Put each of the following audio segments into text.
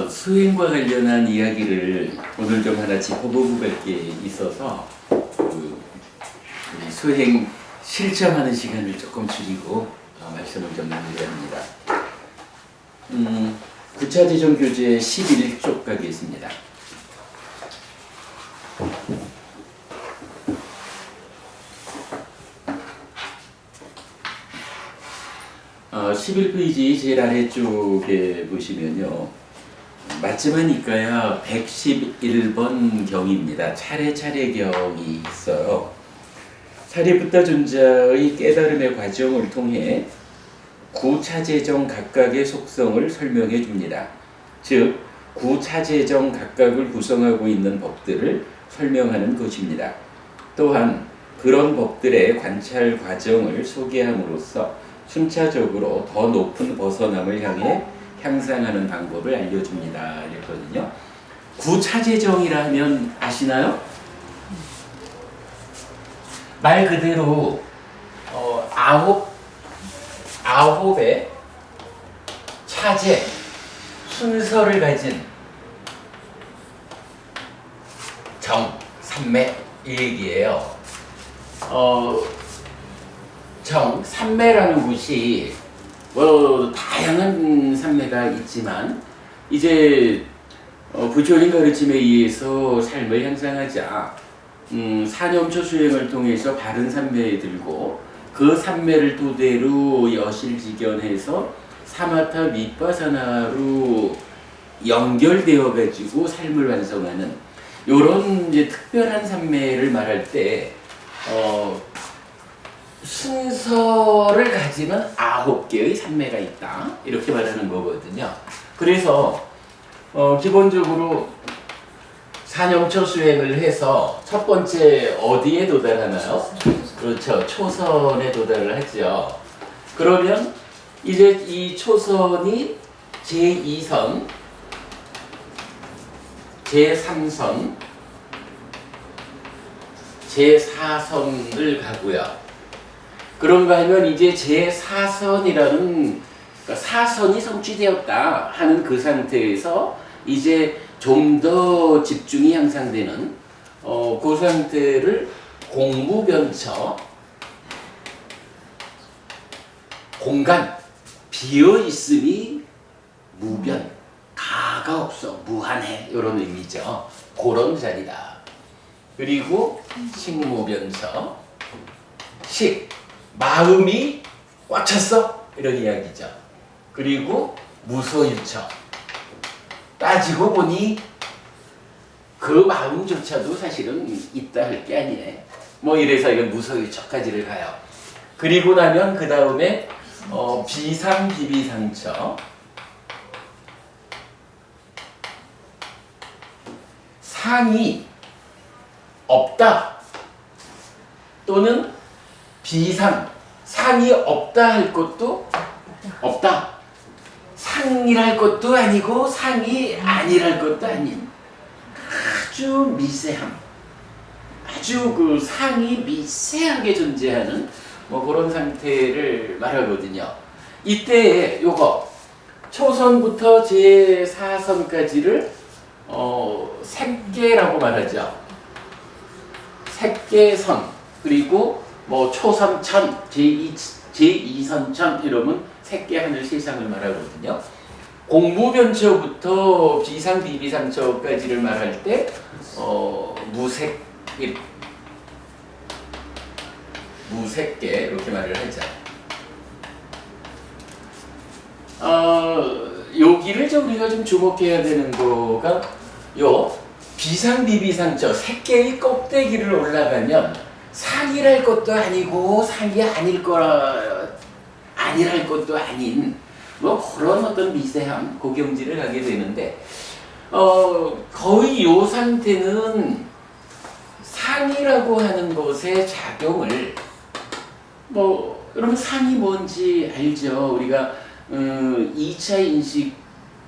수행과 관련한 이야기를 오늘 좀 하나 짚어보고 갈 게 있어서 우리 수행 실천하는 시간을 조금 줄이고 말씀을 좀 나누려 합니다. 9차 재정 교재 11쪽 가겠습니다. 11페이지 제일 아래쪽에 보시면요. 맞지만이까야 111번 경입니다. 차례차례 경이 있어요. 사리부타 존자의 깨달음의 과정을 통해 구차재정 각각의 속성을 설명해 줍니다. 즉, 구차재정 각각을 구성하고 있는 법들을 설명하는 것입니다. 또한 그런 법들의 관찰 과정을 소개함으로써 순차적으로 더 높은 벗어남을 향해 향상하는 방법을 알려줍니다. 이랬거든요. 구차재정이라 하면 아시나요? 말 그대로 아홉의 차제 순서를 가진 정, 삼매 이 얘기예요. 정, 삼매라는 것이 다양한 삼매가 있지만 이제 부처님 가르침에 의해서 삶을 향상하자 사념초 수행을 통해서 바른 삼매에 들고 그 삼매를 토대로 여실지견해서 사마타 미파사나로 연결되어 가지고 삶을 완성하는 요런 이제 특별한 삼매를 말할 때 순서를 가지는 9개의 삼매가 있다. 이렇게 말하는 거거든요. 그래서 기본적으로 사념초 수행을 해서 첫 번째 어디에 도달하나요? 그렇죠. 초선에 도달을 하죠. 그러면 이제 이 초선이 제2선, 제3선, 제4선을 가고요. 그런가 하면 이제 제4선이라는 그러니까 4선이 성취되었다 하는 그 상태에서 이제 좀 더 집중이 향상되는 그 상태를 공무변처, 공간, 비어있음이 무변, 가가 없어, 무한해 이런 의미죠. 그런 자리다. 그리고 식무변처, 식, 마음이 꽉 찼어 이런 이야기죠. 그리고 무소유처, 따지고 보니 그 마음조차도 사실은 있다 할 게 아니네. 뭐 이래서 이건 무소유처까지를 가요. 그리고 나면 그 다음에 비상비비상처, 상이 없다 또는 비상, 상이 없다 할 것도 없다. 상이랄 것도 아니고 상이 아니랄 것도 아닌 아주 미세함, 아주 그 상이 미세하게 존재하는 뭐 그런 상태를 말하거든요. 이때 요거 초선부터 제4선까지를 색계라고 말하죠. 색계선, 그리고 뭐 초선천, 제2선천 이러면 색계 하늘 세상을 말하거든요. 공무변처부터 비상비비상처까지를 말할 때 무색계 이렇게 말을 하죠. 여기를 우리가 좀 주목해야 되는 거가 요 비상비비상처 색계의 껍데기를 올라가면 상이랄 것도 아니고 상이 아니랄 것도 아닌 뭐 그런 어떤 미세함, 고경지를 가게 되는데 거의 요 상태는 상이라고 하는 것의 작용을 여러분 상이 뭔지 알죠? 우리가 2차 인식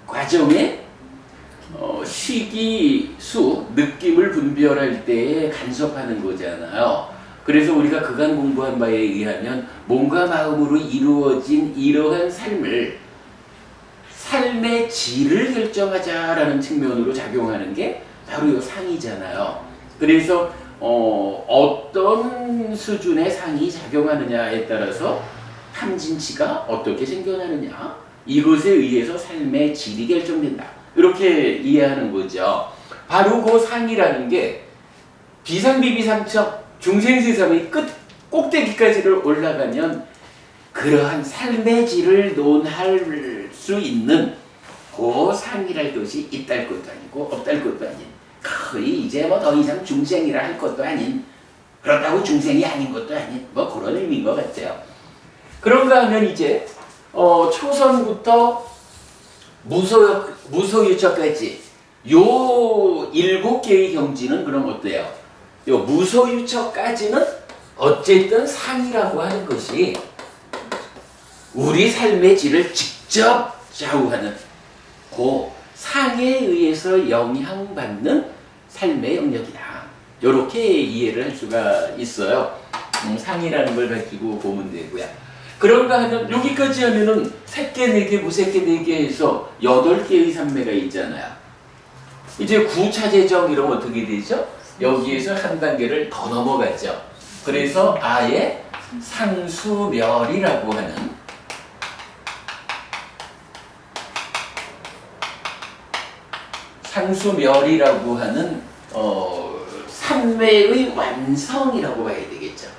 과정에 시기, 수, 느낌을 분별할 때에 간섭하는 거잖아요. 그래서 우리가 그간 공부한 바에 의하면 몸과 마음으로 이루어진 이러한 삶을 삶의 질을 결정하자라는 측면으로 작용하는 게 바로 이 상이잖아요. 그래서 어떤 수준의 상이 작용하느냐에 따라서 탐진치가 어떻게 생겨나느냐, 이것에 의해서 삶의 질이 결정된다, 이렇게 이해하는 거죠. 바로 그 상이라는 게 비상비비상적 중생세상의 끝 꼭대기까지를 올라가면 그러한 삶의 질을 논할 수 있는 그 상이랄 것이 있달 것도 아니고 없달 것도 아닌, 거의 이제 뭐 더 이상 중생이라 할 것도 아닌, 그렇다고 중생이 아닌 것도 아닌, 뭐 그런 의미인 것 같아요. 그런가 하면 이제 초선부터 무소유처까지 요 7개의 경지는 그럼 어때요? 요 무소유처까지는 어쨌든 상이라고 하는 것이 우리 삶의 질을 직접 좌우하는 그 상에 의해서 영향받는 삶의 영역이다, 이렇게 이해를 할 수가 있어요. 상이라는 걸 가지고 보면 되고요. 그런가 하면 여기까지 하면은 새끼 4개, 무새끼 4개 해서 8개의 산매가 있잖아요. 이제 구차재정 이러면 어떻게 되죠? 여기에서 한 단계를 더 넘어가죠. 그래서 아예 상수멸이라고 하는 산매의 완성이라고 봐야 되겠죠.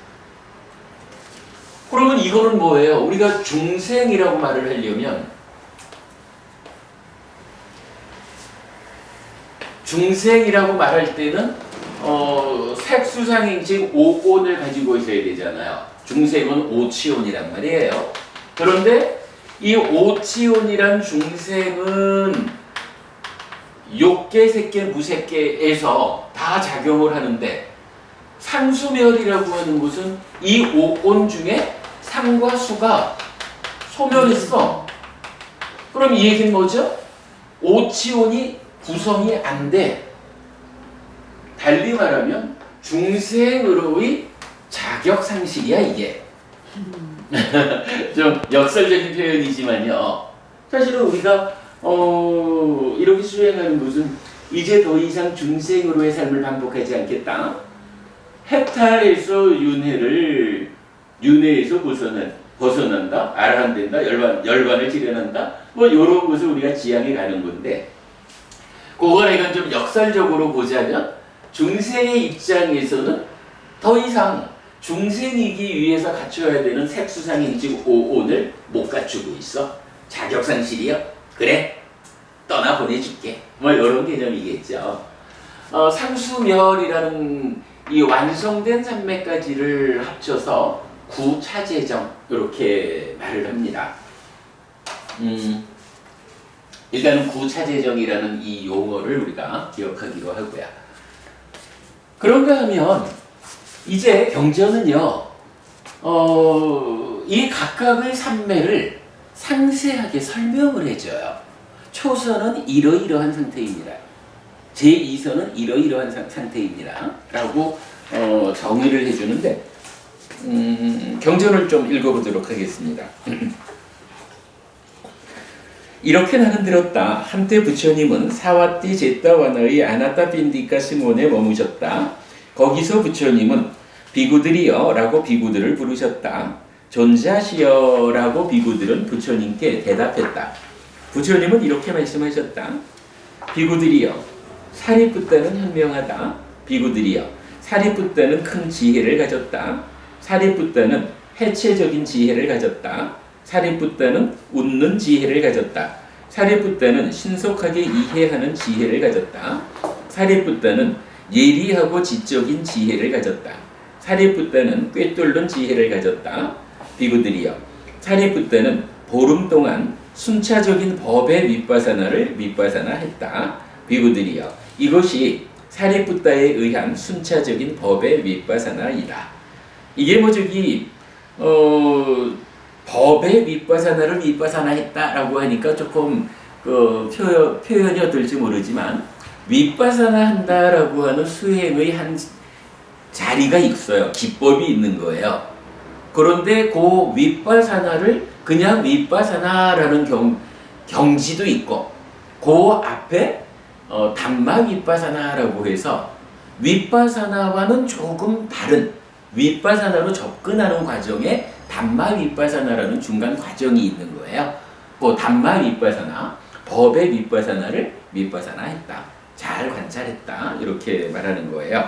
그러면 이거는 뭐예요? 우리가 중생이라고 말을 하려면 중생이라고 말할 때는 색수상행식 5온을 가지고 있어야 되잖아요. 중생은 5치온이란 말이에요. 그런데 이 5치온이란 중생은 욕계, 색계, 무색계에서 다 작용을 하는데 상수멸이라고 하는 것은 이 5온 중에 상과 수가 소멸했어. 그럼 이 얘기는 뭐죠? 5치온이 구성이 안 돼. 달리 말하면 중생으로의 자격상실이야 이게. 좀 역설적인 표현이지만요. 사실은 우리가 이렇게 수행하는 것은 이제 더 이상 중생으로의 삶을 반복하지 않겠다. 해탈에서 윤회에서 벗어난다, 아라한된다, 열반을 지려낸다, 뭐 이런 것을 우리가 지향해 가는 건데, 그걸 이건 좀 역설적으로 보자면 중생의 입장에서는 더 이상 중생이기 위해서 갖춰야 되는 색수상행식 5온을 못 갖추고 있어. 자격상실이요? 그래, 떠나보내줄게. 뭐 이런 개념이겠죠. 상수멸이라는 이 완성된 산매까지를 합쳐서 구차재정, 이렇게 말을 합니다. 일단은 구차재정이라는 이 용어를 우리가 기억하기로 하고요. 그런가 하면 이제 경전은요, 이 각각의 산매를 상세하게 설명을 해줘요. 초선은 이러이러한 상태입니다. 제2선은 이러이러한 상태입니다. 라고 정의를 해주는데, 경전을 좀 읽어보도록 하겠습니다. 이렇게 나는 들었다. 한때 부처님은 사와띠 제따와나의 아나타 빈디카 스몬에 머무셨다. 거기서 부처님은 비구들이여 라고 비구들을 부르셨다. 존자시여 라고 비구들은 부처님께 대답했다. 부처님은 이렇게 말씀하셨다. 비구들이여, 사리푸tta는 현명하다. 비구들이여, 사리푸tta는 큰 지혜를 가졌다. 사리푸tta는 해체적인 지혜를 가졌다. 사리푸tta는 웃는 지혜를 가졌다. 사리푸tta는 신속하게 이해하는 지혜를 가졌다. 사리푸tta는 예리하고 지적인 지혜를 가졌다. 사리푸tta는 꿰뚫는 지혜를 가졌다. 비구들이여, 사리푸tta는 보름 동안 순차적인 법의 윗바사나를 윗바사나했다. 비구들이여, 이것이 사리푸tta에 의한 순차적인 법의 윗바사나이다. 이게 뭐 저기 법의 윗바사나를 윗바사나했다라고 하니까 조금 표현이 어떨지 모르지만, 윗바사나 한다라고 하는 수행의 한 자리가 있어요. 기법이 있는 거예요. 그런데 그 윗바사나를 그냥 윗바사나라는 경지도 있고 그 앞에 담마 윗바사나라고 해서 윗바사나와는 조금 다른 윗바사나로 접근하는 과정에 담마 윗바사나라는 중간 과정이 있는 거예요. 그 담마 윗바사나, 법의 윗바사나를 윗바사나 했다. 잘 관찰했다. 이렇게 말하는 거예요.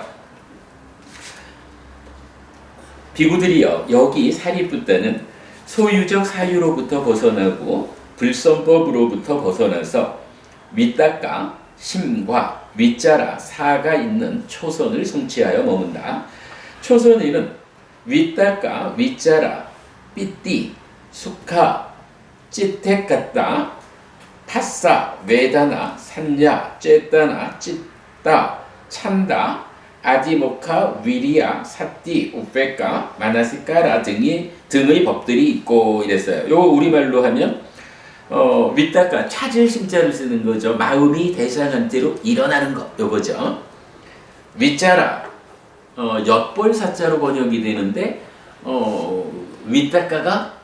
비구들이여, 여기 사리붓다는 소유적 사유로부터 벗어나고 불선법으로부터 벗어나서 윗닦아 심과 윗자라 사가 있는 초선을 성취하여 머문다. 초선에는 윗닦아 윗자라 삐띠 숙하 찌택 같다 파싸 외다나 산야 쬐다나 찢다 찬다 아디모카 위리아 사띠 우페카 마나시카라 등의 법들이 있고 이랬어요. 요 우리말로 하면 윗닦아 찾을 심자를 쓰는 거죠. 마음이 대상한 대로 일어나는 거 요거죠. 윗자라 엿볼 사자로 번역이 되는데 윗닦아가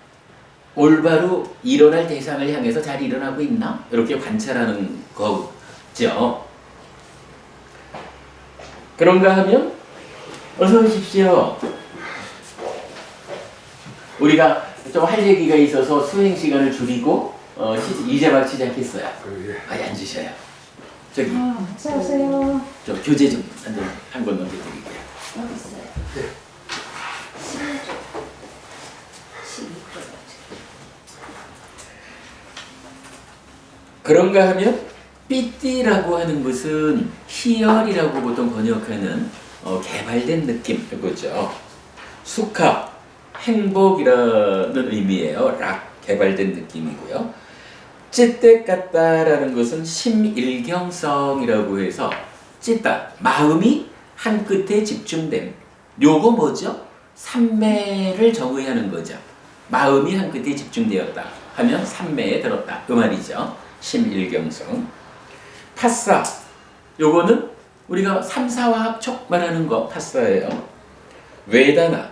올바로 일어날 대상을 향해서 잘 일어나고 있나? 이렇게 관찰하는 거죠. 그런가 하면 어서 오십시오. 우리가 좀 할 얘기가 있어서 수행 시간을 줄이고 이제 막 시작했어요. 앉으셔요. 저기 안녕하세요. 저 교재 좀 한 권 넘겨드릴게요. 여기 있어요. 네. 12조. 그런가 하면 삐띠라고 하는 것은 희열이라고 보통 번역하는 개발된 느낌 그거죠. 수카 행복이라는 의미예요. 락 개발된 느낌이고요. 찌떼 같다라는 것은 심일경성이라고 해서 찌따 마음이 한 끝에 집중됨. 요거 뭐죠? 삼매를 정의하는 거죠. 마음이 한 끝에 집중되었다 하면 삼매에 들었다 그 말이죠. 심일경성. 파싸 요거는 우리가 삼사와 합촉 말하는 거 파싸예요. 외다나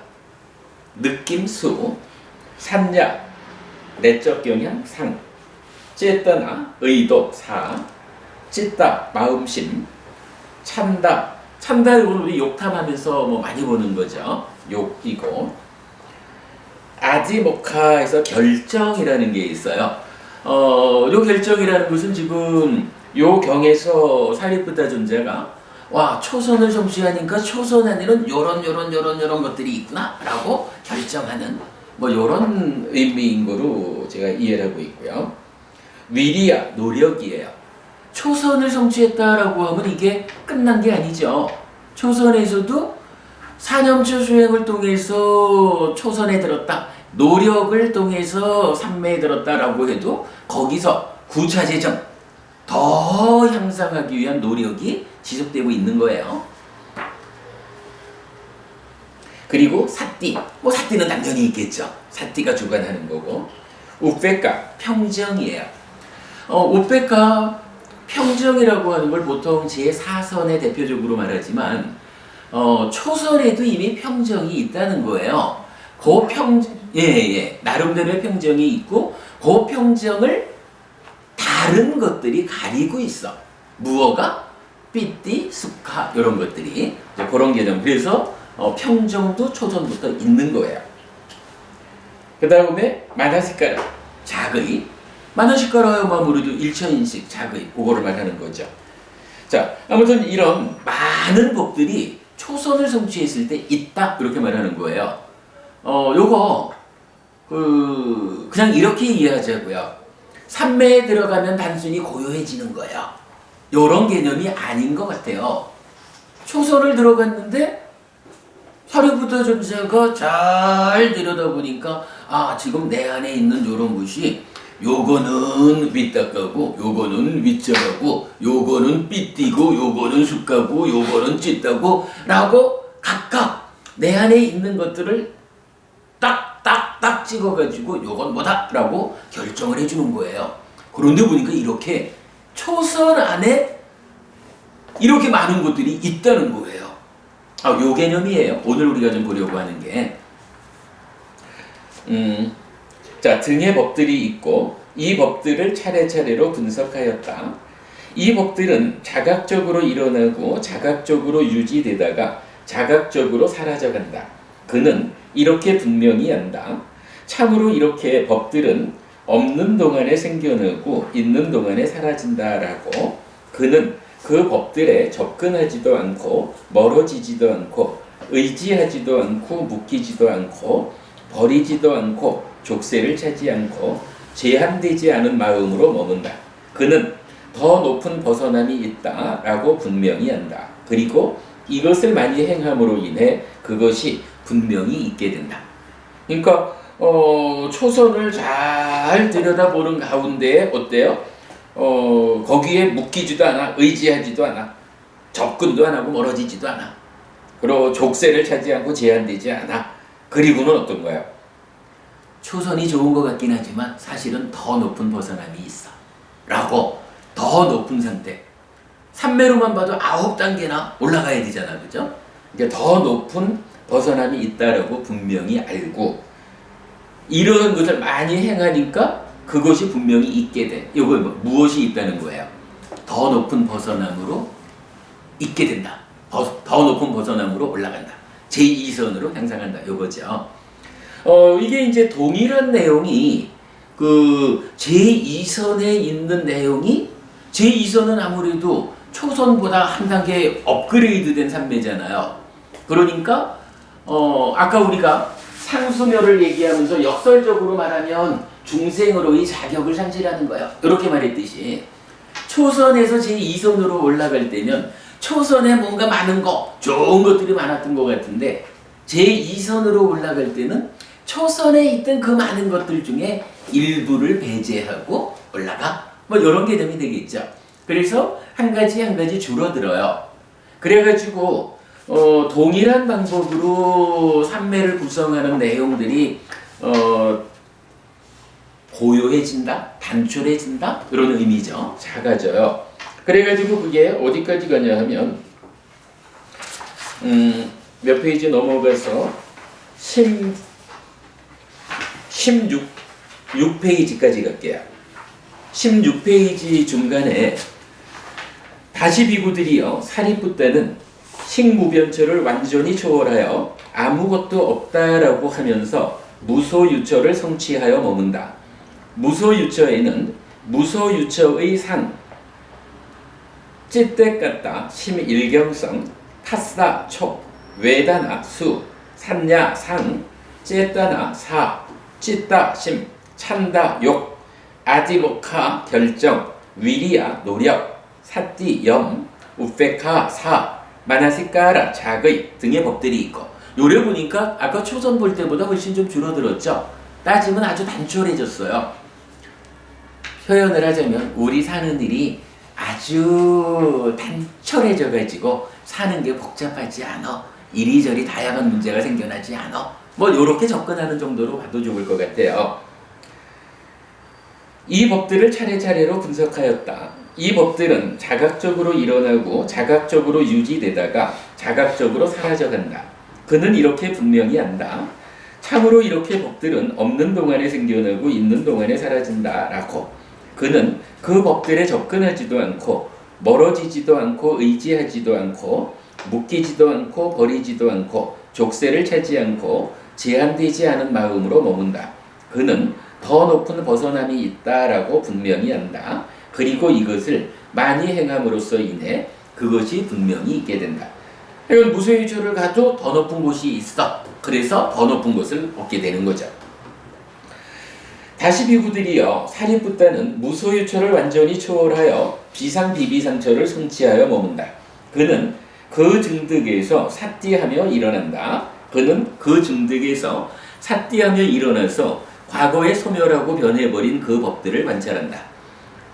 느낌수 산야 내적 경향 상 쨌다나 의도 사 찢다 마음심 찬다 이거는 우리 욕탐하면서 뭐 많이 보는 거죠. 욕이고 아지모카에서 결정이라는 게 있어요. 요 결정이라는 것은 지금 요 경에서 사리푸타 존재가 와 초선을 성취하니까 초선 안에는 요런 것들이 있구나 라고 결정하는 뭐 요런 의미인 거로 제가 이해를 하고 있고요. 위리아 노력이에요. 초선을 성취했다라고 하면 이게 끝난 게 아니죠. 초선에서도 사념초 수행을 통해서 초선에 들었다. 노력을 통해서 삼매에 들었다라고 해도 거기서 구차재정 더 향상하기 위한 노력이 지속되고 있는 거예요. 그리고 사띠, 뭐 사띠는 당연히 있겠죠. 사띠가 주관하는 거고 우페카 평정이에요. 우페카 평정이라고 하는 걸 보통 제4선에 대표적으로 말하지만 초선에도 이미 평정이 있다는 거예요. 그 나름대로의 평정이 있고 그 평정을 다른 것들이 가리고 있어. 무어가 삐띠, 숙하 이런 것들이 그런 개념. 그래서 평정도 초전부터 있는 거예요. 그 다음에 마나시카라 자의. 마나시카라야만 우리도 일처인식 자의 그거를 말하는 거죠. 자, 아무튼 이런 많은 법들이 초선을 성취했을 때 있다 이렇게 말하는 거예요. 요거 그냥 이렇게 이해하자고요. 삼매에 들어가면 단순히 고요해지는 거예요. 요런 개념이 아닌 것 같아요. 초선을 들어갔는데 사리푸타 존재가 잘 들여다보니까 지금 내 안에 있는 요런 것이 요거는 윗닦아고 요거는 윗자라고 요거는 삐띠고 요거는 숙가고 요거는 찢다고 라고 각각 내 안에 있는 것들을 딱 찍어가지고 요건 뭐다 라고 결정을 해주는 거예요. 그런데 보니까 이렇게 초선 안에 이렇게 많은 것들이 있다는 거예요. 요 개념이에요. 오늘 우리가 좀 보려고 하는 게 자, 등의 법들이 있고 이 법들을 차례차례로 분석하였다. 이 법들은 자각적으로 일어나고 자각적으로 유지되다가 자각적으로 사라져간다. 그는 이렇게 분명히 한다. 참으로 이렇게 법들은 없는 동안에 생겨나고 있는 동안에 사라진다라고. 그는 그 법들에 접근하지도 않고 멀어지지도 않고 의지하지도 않고 묶이지도 않고 버리지도 않고 족쇄를 차지 않고 제한되지 않은 마음으로 머문다. 그는 더 높은 벗어남이 있다라고 분명히 한다. 그리고 이것을 많이 행함으로 인해 그것이 분명히 있게 된다. 그러니까 초선을 잘 들여다보는 가운데 어때요? 거기에 묶이지도 않아, 의지하지도 않아, 접근도 안 하고 멀어지지도 않아. 그리고 족쇄를 차지 않고 제한되지 않아. 그리고는 어떤 거야? 초선이 좋은 것 같긴 하지만 사실은 더 높은 벗어남이 있어. 라고 더 높은 상태. 삼매로만 봐도 9단계나 올라가야 되잖아. 그죠? 그러니까 더 높은 벗어남이 있다라고 분명히 알고 이런 것을 많이 행하니까 그것이 분명히 있게 돼. 이거 무엇이 있다는 거예요? 더 높은 벗어남으로 있게 된다. 더 높은 벗어남으로 올라간다. 제2선으로 향상한다. 이거죠. 이게 이제 동일한 내용이 그 제2선에 있는 내용이 제2선은 아무래도 초선보다 한 단계 업그레이드된 삼매잖아요. 그러니까 아까 우리가 상수멸을 얘기하면서 역설적으로 말하면 중생으로의 자격을 상실하는 거예요. 이렇게 말했듯이 초선에서 제2선으로 올라갈 때면 초선에 뭔가 많은 거, 좋은 것들이 많았던 것 같은데 제2선으로 올라갈 때는 초선에 있던 그 많은 것들 중에 일부를 배제하고 올라가. 뭐 이런 개념이 되겠죠. 그래서 한 가지 한 가지 줄어들어요. 그래가지고 동일한 방법으로 삼매를 구성하는 내용들이 고요해진다, 단촐해진다 이런 의미죠. 작아져요. 그래가지고 그게 어디까지 가냐 하면 몇 페이지 넘어가서 16페이지까지 갈게요. 16페이지 중간에 다시 비구들이요 사리뿌따는 식무변처를 완전히 초월하여 아무것도 없다라고 하면서 무소유처를 성취하여 머문다. 무소유처에는 무소유처의 상, 찌떼 같다, 심일경성, 타싸, 촉, 외다나, 수, 산야, 상, 째따나, 사, 찌따, 심, 찬다, 욕, 아디모카, 결정, 위리야, 노력, 사띠, 염, 우페카, 사, 마나시까라, 자의 등의 법들이 있고 요래 보니까 아까 초선 볼 때보다 훨씬 좀 줄어들었죠. 따지면 아주 단촐해졌어요. 표현을 하자면 우리 사는 일이 아주 단촐해져 가지고 사는 게 복잡하지 않아. 이리저리 다양한 문제가 생겨나지 않아. 뭐 요렇게 접근하는 정도로 봐도 좋을 것 같아요. 이 법들을 차례차례로 분석하였다. 이 법들은 자각적으로 일어나고 자각적으로 유지되다가 자각적으로 사라져간다. 그는 이렇게 분명히 한다. 참으로 이렇게 법들은 없는 동안에 생겨나고 있는 동안에 사라진다라고. 그는 그 법들에 접근하지도 않고 멀어지지도 않고 의지하지도 않고 묶이지도 않고 버리지도 않고 족쇄를 차지 않고 제한되지 않은 마음으로 머문다. 그는 더 높은 벗어남이 있다라고 분명히 한다. 그리고 이것을 많이 행함으로써 인해 그것이 분명히 있게 된다. 이건 무소유처를 가도 더 높은 곳이 있어. 그래서 더 높은 곳을 얻게 되는 거죠. 다시 비구들이여 사리뿌따는 무소유처를 완전히 초월하여 비상비비상처를 성취하여 머문다. 그는 그 증득에서 사띠하며 일어난다. 그는 그 증득에서 사띠하며 일어나서 과거에 소멸하고 변해버린 그 법들을 관찰한다.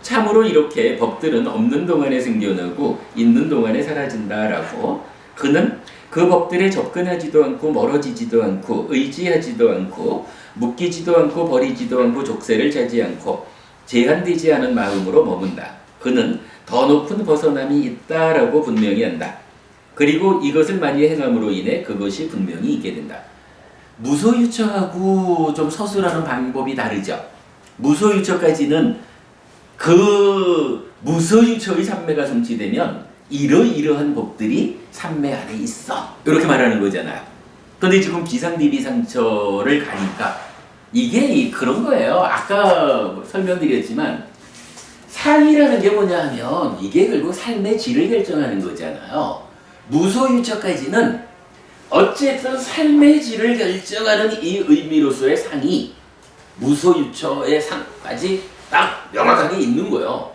참으로 이렇게 법들은 없는 동안에 생겨나고 있는 동안에 사라진다라고. 그는 그 법들에 접근하지도 않고 멀어지지도 않고 의지하지도 않고 묶이지도 않고 버리지도 않고 족쇄를 차지 않고 제한되지 않은 마음으로 머문다. 그는 더 높은 벗어남이 있다라고 분명히 한다. 그리고 이것을 많이 행함으로 인해 그것이 분명히 있게 된다. 무소유처하고 좀 서술하는 방법이 다르죠. 무소유처까지는 그 무소유처의 삼매가 성취되면 이러이러한 법들이 삼매 안에 있어. 이렇게 말하는 거잖아요. 근데 지금 비상비비상처를 가니까 이게 그런 거예요. 아까 설명드렸지만 상이라는 게 뭐냐 하면 이게 결국 삶의 질을 결정하는 거잖아요. 무소유처까지는 어쨌든 삶의 질을 결정하는 이 의미로서의 상이 무소유처의 상까지 딱 명확하게 있는 거예요.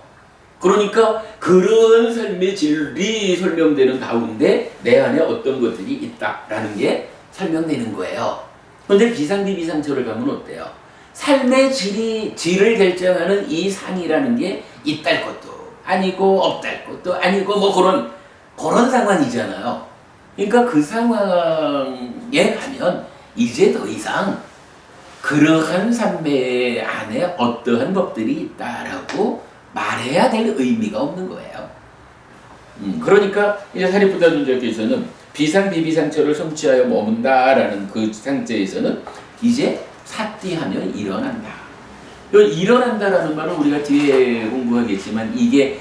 그러니까 그런 삶의 질이 설명되는 가운데 내 안에 어떤 것들이 있다라는 게 설명되는 거예요. 그런데 비상비비상처를 가면 어때요? 삶의 질을 결정하는 이 상이라는 게 있달 것도 아니고 없달 것도 아니고 뭐 그런 상황이잖아요. 그러니까 그 상황에 가면 이제 더 이상 그러한 삶의 안에 어떠한 법들이 있다라고 말해야 될 의미가 없는 거예요. 그러니까 이제 사리부타 존자께서는 비상비비상처를 성취하여 머문다라는 그 상태에서는 이제 사띠하면 일어난다. 일어난다라는 말은 우리가 뒤에 공부하겠지만 이게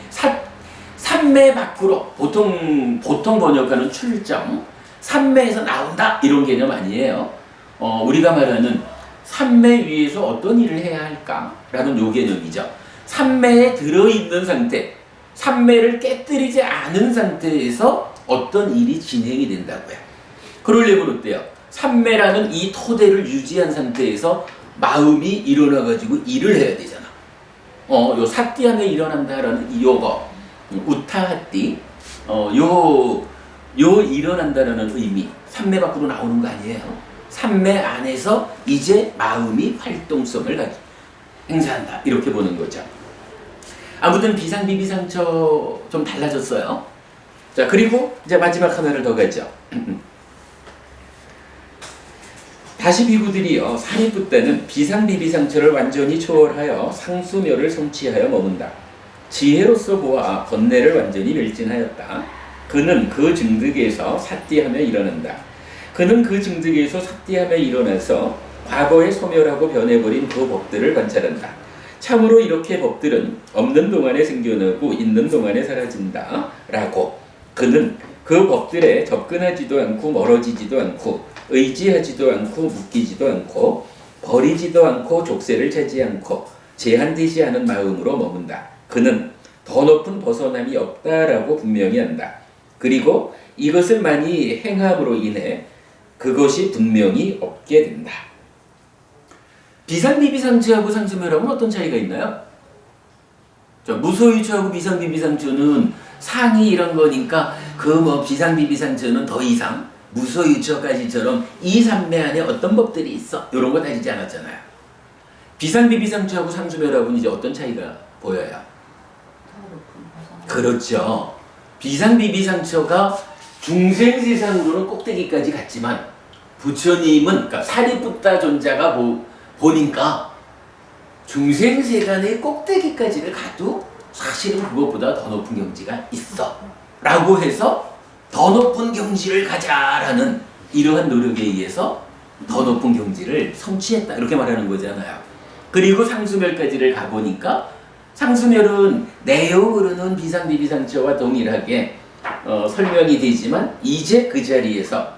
삼매 밖으로 보통 번역하는 출정, 삼매에서 나온다 이런 개념 아니에요. 우리가 말하는 삼매 위에서 어떤 일을 해야 할까라는 요 개념이죠. 삼매에 들어있는 상태, 삼매를 깨뜨리지 않은 상태에서 어떤 일이 진행이 된다고요. 그러려면 어때요? 삼매라는 이 토대를 유지한 상태에서 마음이 일어나가지고 일을 해야 되잖아. 요 사띠함에 일어난다라는 요거, 우타하띠, 요 일어난다라는 의미, 삼매 밖으로 나오는 거 아니에요. 삼매 안에서 이제 마음이 활동성을 행사한다. 이렇게 보는 거죠. 아무튼 비상비비상처 좀 달라졌어요. 자, 그리고 이제 마지막 하나를 더 가죠. 다시 비구들이요, 사리붓다는 비상비비상처를 완전히 초월하여 상수멸을 성취하여 머문다. 지혜로서 보아 번뇌를 완전히 멸진하였다. 그는 그 증득에서 사띠하며 일어난다. 그는 그 증득에서 사띠하며 일어나서 과거에 소멸하고 변해버린 그 법들을 관찰한다. 참으로 이렇게 법들은 없는 동안에 생겨나고 있는 동안에 사라진다. 라고 그는 그 법들에 접근하지도 않고 멀어지지도 않고 의지하지도 않고 묶이지도 않고 버리지도 않고 족쇄를 차지 않고 제한되지 않은 마음으로 머문다. 그는 더 높은 벗어남이 없다라고 분명히 한다. 그리고 이것을 많이 행함으로 인해 그것이 분명히 없게 된다. 비상비비상처하고 상수멸하고는 어떤 차이가 있나요? 자, 무소유처하고 비상비비상처는 상이 이런 거니까 그 뭐 비상비비상처는 더 이상 무소유처까지처럼 이 삼매 안에 어떤 법들이 있어 이런 거 다지지 않았잖아요. 비상비비상처하고 상수멸하고는 이제 어떤 차이가 보여요? 그렇죠. 비상비비상처가 중생세상으로는 꼭대기까지 갔지만 부처님은 그러니까 사리붓다 존자가 보니까 중생세간의 꼭대기까지를 가도 사실은 그것보다 더 높은 경지가 있어 라고 해서 더 높은 경지를 가자라는 이러한 노력에 의해서 더 높은 경지를 성취했다 이렇게 말하는 거잖아요. 그리고 상수멸까지를 가보니까 상수멸은 내용으로는 비상비비상처와 동일하게 설명이 되지만 이제 그 자리에서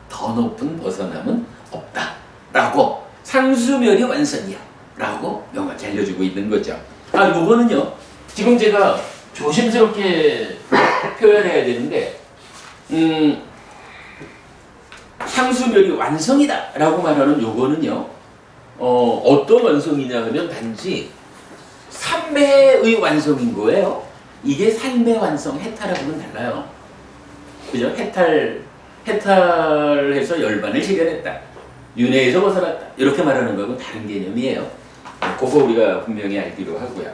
더 높은 벗어남은 없다 라고 상수멸이 완성이야 라고 명확히 알려주고 있는 거죠. 요거는요 지금 제가 조심스럽게 표현해야 되는데 상수멸이 완성이다 라고 말하는 요거는요 어떤 완성이냐 하면 단지 삼매의 완성인 거예요. 이게 삶의 완성, 해탈하고는 달라요. 그죠? 해탈해서 열반을 실현했다. 윤회에서 벗어났다. 이렇게 말하는 거하고는 다른 개념이에요. 그거 우리가 분명히 알기로 하고요.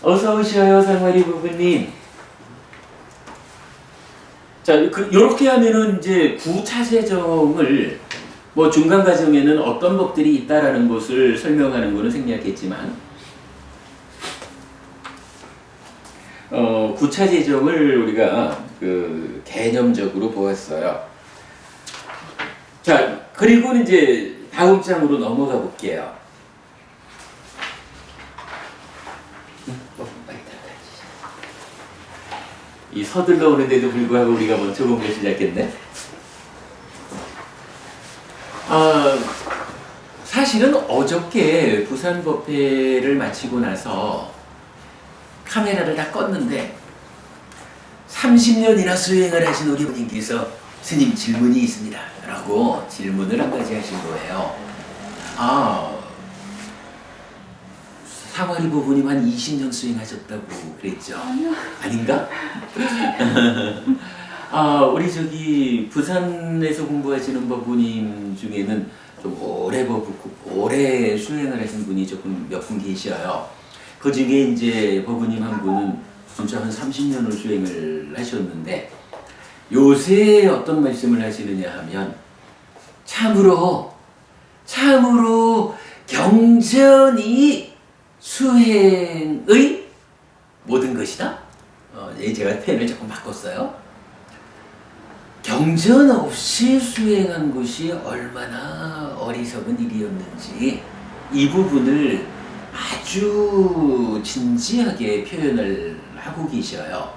어서 오셔요, 상화리 부부님. 자, 요렇게 하면은 이제 구차세정을 뭐 중간 과정에는 어떤 법들이 있다라는 것을 설명하는 거는 생략했지만 구차재정을 우리가 그 개념적으로 보았어요. 자, 그리고 이제 다음 장으로 넘어가 볼게요. 이 서둘러 오는데도 불구하고 우리가 먼저 공부 시작했네. 사실은 어저께 부산 법회를 마치고 나서 카메라를 다 껐는데 30년이나 수행을 하신 우리 부님께서 스님 질문이 있습니다 라고 질문을 한 가지 하신 거예요. 사마리 부부님 한 20년 수행하셨다고 그랬죠? 아니요. 아닌가? 우리 저기 부산에서 공부하시는 법부님 중에는 좀 오래 수행을 하신 분이 조금 몇 분 계셔요. 그 중에 이제 법부님 한 분은 진짜 한 30년을 수행을 하셨는데 요새 어떤 말씀을 하시느냐 하면 참으로 경전이 수행의 모든 것이다. 제가 펜을 조금 바꿨어요. 경전 없이 수행한 것이 얼마나 어리석은 일이었는지 이 부분을 아주 진지하게 표현을 하고 계셔요.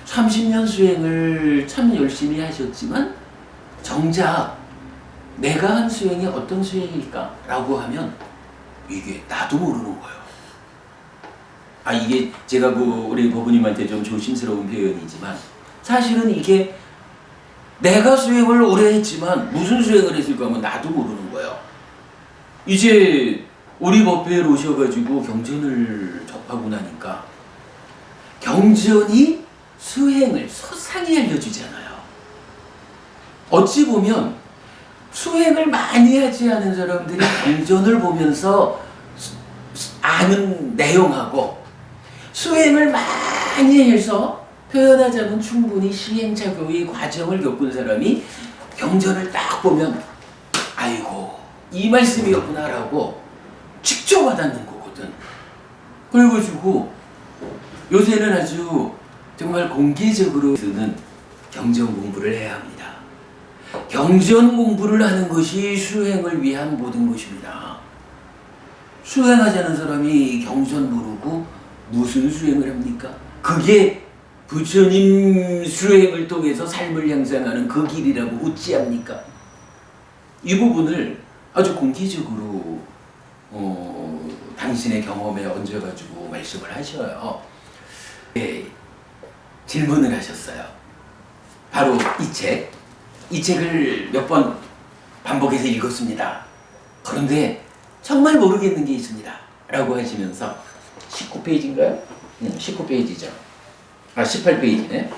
30년 수행을 참 열심히 하셨지만 정작 내가 한 수행이 어떤 수행일까? 라고 하면 이게 나도 모르는 거예요. 이게 제가 우리 법부님한테 좀 조심스러운 표현이지만 사실은 이게 내가 수행을 오래 했지만 무슨 수행을 했을까 하면 나도 모르는 거예요. 이제 우리 법회에 오셔가지고 경전을 접하고 나니까 경전이 수행을 서산히 알려주잖아요. 어찌 보면 수행을 많이 하지 않은 사람들이 경전을 보면서 아는 내용하고 수행을 많이 해서 표현하자면 충분히 시행착오의 과정을 겪은 사람이 경전을 딱 보면 아이고 이 말씀이었구나라고 직접 와닿는 거거든. 그래가지고 요새는 아주 정말 공개적으로 쓰는 경전 공부를 해야 합니다. 경전 공부를 하는 것이 수행을 위한 모든 것입니다. 수행하자는 사람이 경전 모르고 무슨 수행을 합니까? 그게 부처님 수행을 통해서 삶을 향상하는 그 길이라고 어찌합니까? 이 부분을 아주 공개적으로 당신의 경험에 얹어가지고 말씀을 하셔요. 네, 질문을 하셨어요. 바로 이 책을 몇 번 반복해서 읽었습니다. 그런데 정말 모르겠는 게 있습니다. 라고 하시면서 19페이지인가요? 19페이지죠. 18페이지네.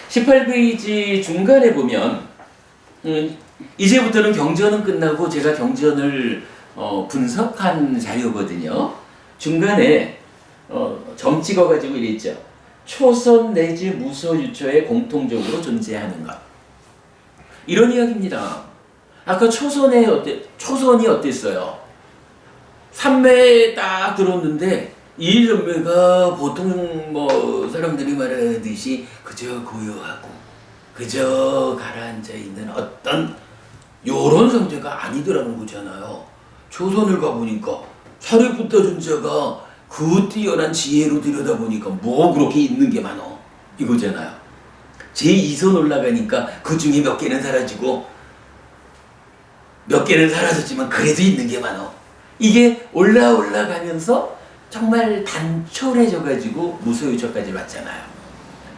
18페이지 중간에 보면 이제부터는 경전은 끝나고 제가 경전을 분석한 자료거든요. 중간에 점 찍어가지고 이랬죠. 초선 내지 무소 유처에 공통적으로 존재하는 것. 이런 이야기입니다. 아까 초선이 어땠어요? 삼매에 딱 들었는데 이 선배가 보통 사람들이 말하듯이 그저 고요하고 그저 가라앉아 있는 어떤 요런 상태가 아니더라는 거잖아요. 조선을 가보니까 사리푸타 존자가 그 뛰어난 지혜로 들여다보니까 뭐 그렇게 있는 게 많어 이거잖아요. 제2선 올라가니까 그 중에 몇 개는 사라지고 몇 개는 사라졌지만 그래도 있는 게 많어. 이게 올라가면서 정말 단촐해져가지고 무소유처까지 왔잖아요.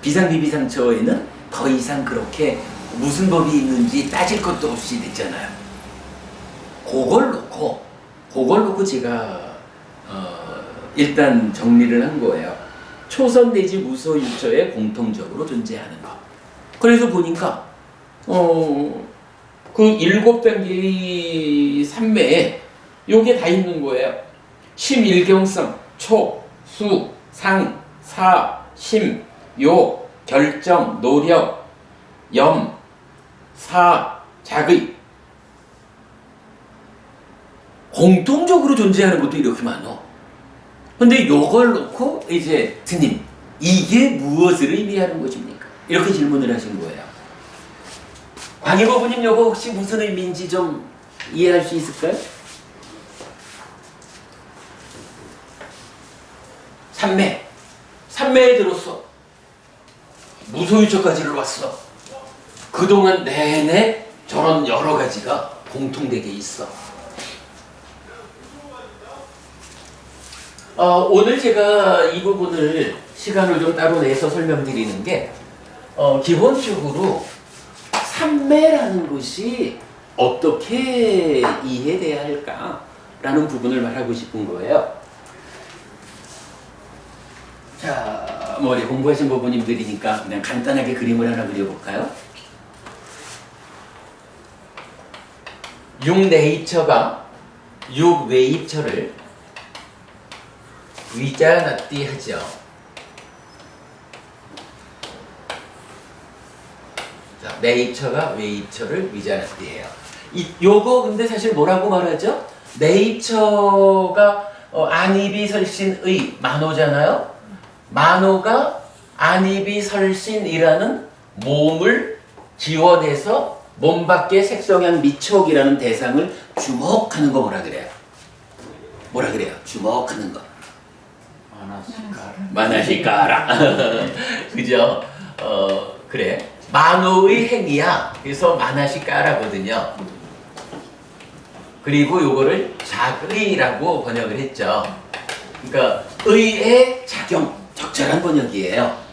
비상비비상처에는 더 이상 그렇게 무슨 법이 있는지 따질 것도 없이 됐잖아요. 그걸 놓고 제가 일단 정리를 한 거예요. 초선 내지 무소유처에 공통적으로 존재하는 것. 그래서 보니까 그 7단계의 삼매에 요게 다 있는 거예요. 심일경성, 초, 수, 상, 사, 심, 요, 결정, 노력, 염, 사, 작의. 공통적으로 존재하는 것도 이렇게 많어. 근데 요걸 놓고 이제 스님, 이게 무엇을 의미하는 것입니까? 이렇게 질문을 하신 거예요. 광희법부님 요거 혹시 무슨 의미인지 좀 이해할 수 있을까요? 삼매에 들었어. 무소유처까지를 왔어. 그동안 내내 저런 여러 가지가 공통되게 있어. 오늘 제가 이 부분을 시간을 좀 따로 내서 설명드리는 게 기본적으로 삼매라는 것이 어떻게 이해돼야 할까라는 부분을 말하고 싶은 거예요. 자, 뭐 공부하신 부모님들이니까 그냥 간단하게 그림을 하나 그려볼까요? 6네이처가 6웨이처를 위자나띠 하죠. 자, 네이처가 웨이처를 위자나띠해요. 요거 근데 사실 뭐라고 말하죠? 네이처가 안이비설신의 만호잖아요. 만호가 안이비설신이라는 몸을 지원해서 몸 밖의 색성향 미촉이라는 대상을 주목하는 거 뭐라 그래요? 뭐라 그래요? 주목하는 거. 마나시까라. 그죠? 그래. 만호의 행위야. 그래서 마나시까라거든요. 그리고 요거를 작의라고 번역을 했죠. 그러니까 의의 작용, 적절한 번역이에요.